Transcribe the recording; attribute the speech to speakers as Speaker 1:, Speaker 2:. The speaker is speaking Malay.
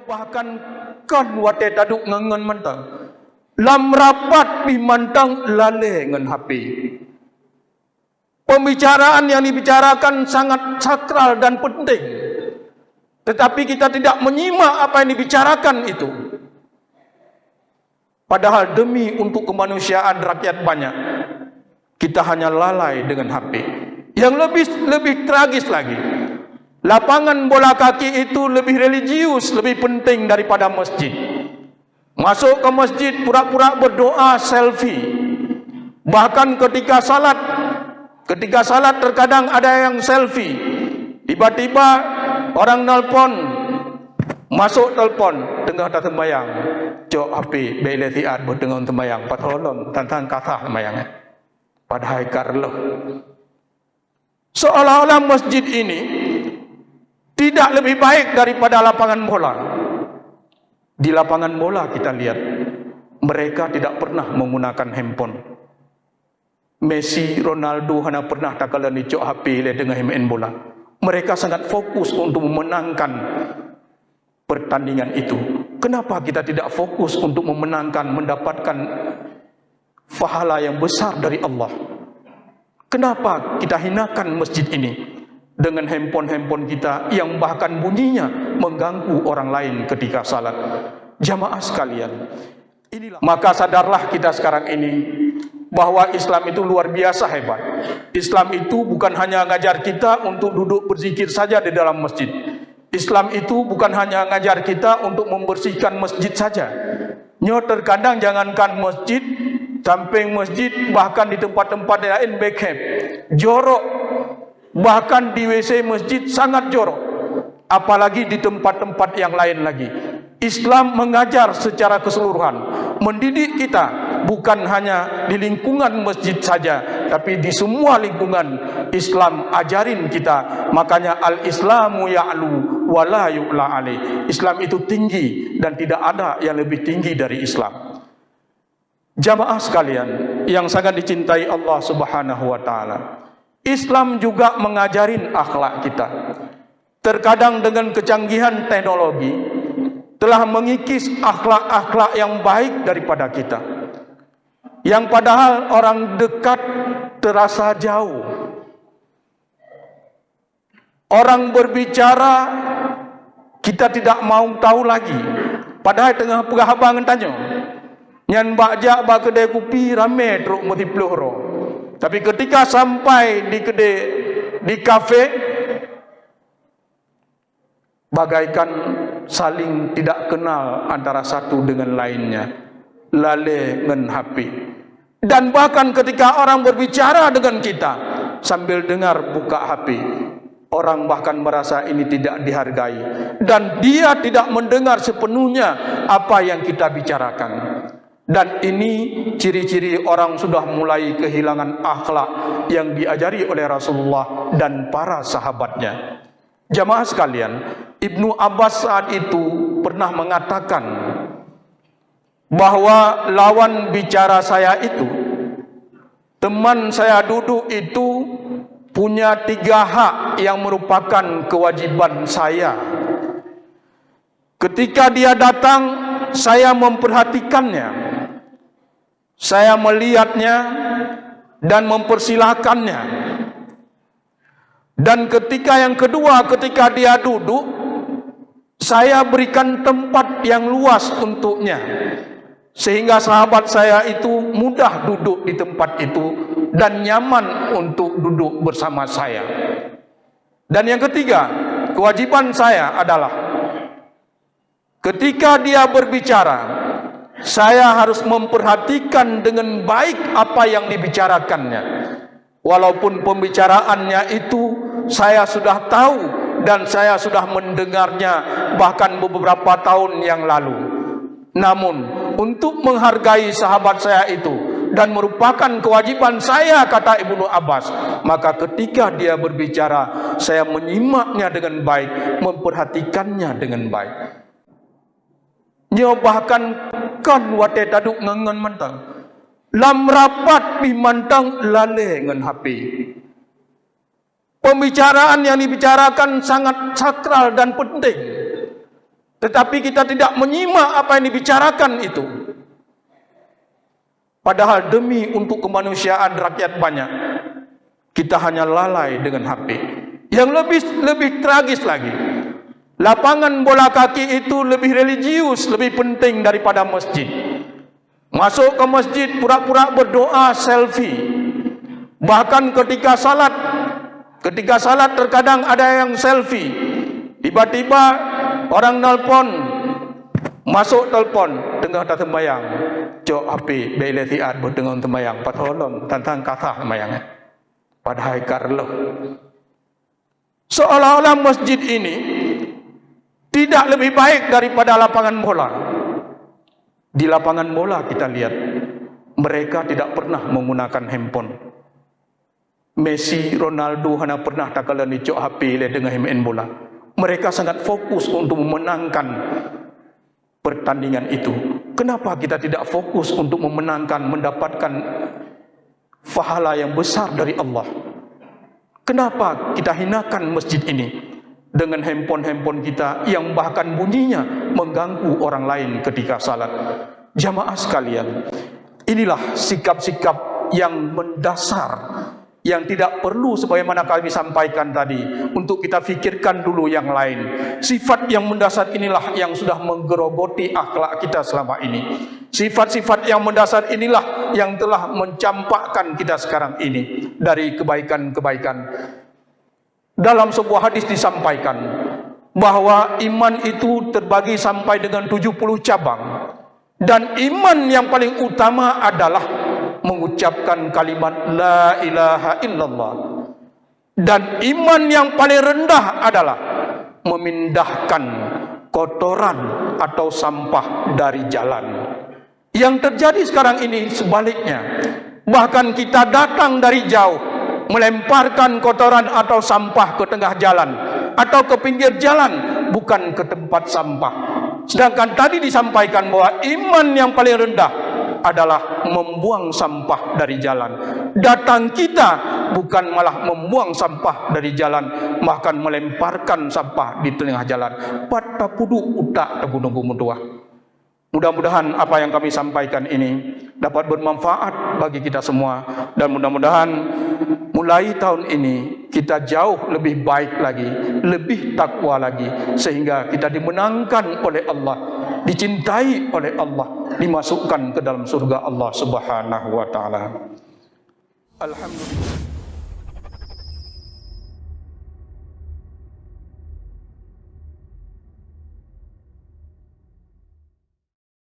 Speaker 1: bahkan kan wate taduk ngangan mantang lam rapat bimantang lale ngan HP. Pembicaraan yang dibicarakan sangat sakral dan penting, tetapi kita tidak menyimak apa yang dibicarakan itu. Padahal demi untuk kemanusiaan rakyat banyak, kita hanya lalai dengan HP. Yang lebih tragis lagi, lapangan bola kaki itu lebih religius, lebih penting daripada masjid. Masuk ke masjid pura-pura berdoa, selfie. Bahkan ketika salat terkadang ada yang selfie. Tiba-tiba orang nelpon, masuk telpon tengah tak sembahyang. Cok HP bele tiat berdengar sembahyang, patolon tantang kata sembahyang. Padahal karlo. Seolah-olah masjid ini tidak lebih baik daripada lapangan bola. Di lapangan bola kita lihat, mereka tidak pernah menggunakan handphone. Messi, Ronaldo hanya pernah tak kala ni cok HP le dengan main bola. Mereka sangat fokus untuk memenangkan pertandingan itu. Kenapa kita tidak fokus untuk memenangkan, mendapatkan pahala yang besar dari Allah? Kenapa kita hinakan masjid ini dengan handphone kita yang bahkan bunyinya mengganggu orang lain ketika salat? Jamaah sekalian, maka sadarlah kita sekarang ini bahwa Islam itu luar biasa hebat. Islam itu bukan hanya ngajar kita untuk duduk berzikir saja di dalam masjid. Islam itu bukan hanya ngajar kita untuk membersihkan masjid saja. Terkadang jangankan masjid, samping masjid, bahkan di tempat-tempat lain backhand, jorok. Bahkan di WC masjid sangat jorok. Apalagi di tempat-tempat yang lain lagi. Islam mengajar secara keseluruhan, mendidik kita bukan hanya di lingkungan masjid saja, tapi di semua lingkungan Islam ajarin kita. Makanya al-Islamu ya'lu wa la yu'la alaih. Islam itu tinggi dan tidak ada yang lebih tinggi dari Islam. Jamaah sekalian yang sangat dicintai Allah Subhanahu wa taala, Islam juga mengajarin akhlak kita. Terkadang dengan kecanggihan teknologi telah mengikis akhlak-akhlak yang baik daripada kita, yang padahal orang dekat terasa jauh. Orang berbicara kita tidak mau tahu lagi, padahal tengah perhabangan tanya nyan bakjak ba kedai kopi rame truk multipluhro. Tapi ketika sampai di kedai, di kafe, bagaikan saling tidak kenal antara satu dengan lainnya, lale ngen HP. Dan bahkan ketika orang berbicara dengan kita sambil dengar buka HP, orang bahkan merasa ini tidak dihargai dan dia tidak mendengar sepenuhnya apa yang kita bicarakan. Dan ini ciri-ciri orang sudah mulai kehilangan akhlak yang diajari oleh Rasulullah dan para sahabatnya. Jamaah sekalian, Ibnu Abbas saat itu pernah mengatakan bahwa lawan bicara saya itu, teman saya duduk itu punya 3 hak yang merupakan kewajiban saya. Ketika dia datang, saya memperhatikannya, saya melihatnya dan mempersilahkannya. Dan ketika yang kedua, ketika dia duduk, saya berikan tempat yang luas untuknya, sehingga sahabat saya itu mudah duduk di tempat itu dan nyaman untuk duduk bersama saya. Dan yang ketiga, kewajiban saya adalah ketika dia berbicara, saya harus memperhatikan dengan baik apa yang dibicarakannya. Walaupun pembicaraannya itu saya sudah tahu dan saya sudah mendengarnya bahkan beberapa tahun yang lalu. Namun untuk menghargai sahabat saya itu dan merupakan kewajiban saya, kata Ibnu Abbas, maka ketika dia berbicara, saya menyimaknya dengan baik, memperhatikannya dengan baik. Bahkan kan wate taduk ngangan mantang lam rapat bimantang lale ngan HP. Pembicaraan yang dibicarakan sangat sakral dan penting, tetapi kita tidak menyimak apa yang dibicarakan itu. Padahal demi untuk kemanusiaan rakyat banyak, kita hanya lalai dengan HP. Yang lebih tragis lagi, lapangan bola kaki itu lebih religius, lebih penting daripada masjid. Masuk ke masjid pura-pura berdoa, selfie. Bahkan ketika salat terkadang ada yang selfie. Tiba-tiba orang nelpon, masuk telpon tengah sembahyang, cok HP bila tiat bertengah sembahyang, patolong tentang kata sembahyang. Padahal karlo. Seolah-olah masjid ini tidak lebih baik daripada lapangan bola. Di lapangan bola kita lihat, mereka tidak pernah menggunakan handphone. Messi, Ronaldo hanya pernah tak kala ni cok HP le dengan main bola. Mereka sangat fokus untuk memenangkan pertandingan itu. Kenapa kita tidak fokus untuk memenangkan, mendapatkan pahala yang besar dari Allah? Kenapa kita hinakan masjid ini dengan handphone kita yang bahkan bunyinya mengganggu orang lain ketika salat? Jamaah sekalian, inilah sikap-sikap yang mendasar, yang tidak perlu sebagaimana kami sampaikan tadi, untuk kita fikirkan dulu yang lain. Sifat yang mendasar inilah yang sudah menggerogoti akhlak kita selama ini. Sifat-sifat yang mendasar inilah yang telah mencampakkan kita sekarang ini dari kebaikan-kebaikan. Dalam sebuah hadis disampaikan bahwa iman itu terbagi sampai dengan 70 cabang. Dan iman yang paling utama adalah mengucapkan kalimat la ilaha illallah. Dan iman yang paling rendah adalah memindahkan kotoran atau sampah dari jalan. Yang terjadi sekarang ini sebaliknya. Bahkan kita datang dari jauh, melemparkan kotoran atau sampah ke tengah jalan atau ke pinggir jalan, bukan ke tempat sampah. Sedangkan tadi disampaikan bahwa iman yang paling rendah adalah membuang sampah dari jalan. Datang kita bukan malah membuang sampah dari jalan, bahkan melemparkan sampah di tengah jalan. Pada pudu utak tegununggu mutua. Mudah-mudahan apa yang kami sampaikan ini dapat bermanfaat bagi kita semua, dan mudah-mudahan mulai tahun ini kita jauh lebih baik lagi, lebih takwa lagi, sehingga kita dimenangkan oleh Allah, dicintai oleh Allah, dimasukkan ke dalam surga Allah Subhanahu wa taala. Alhamdulillah.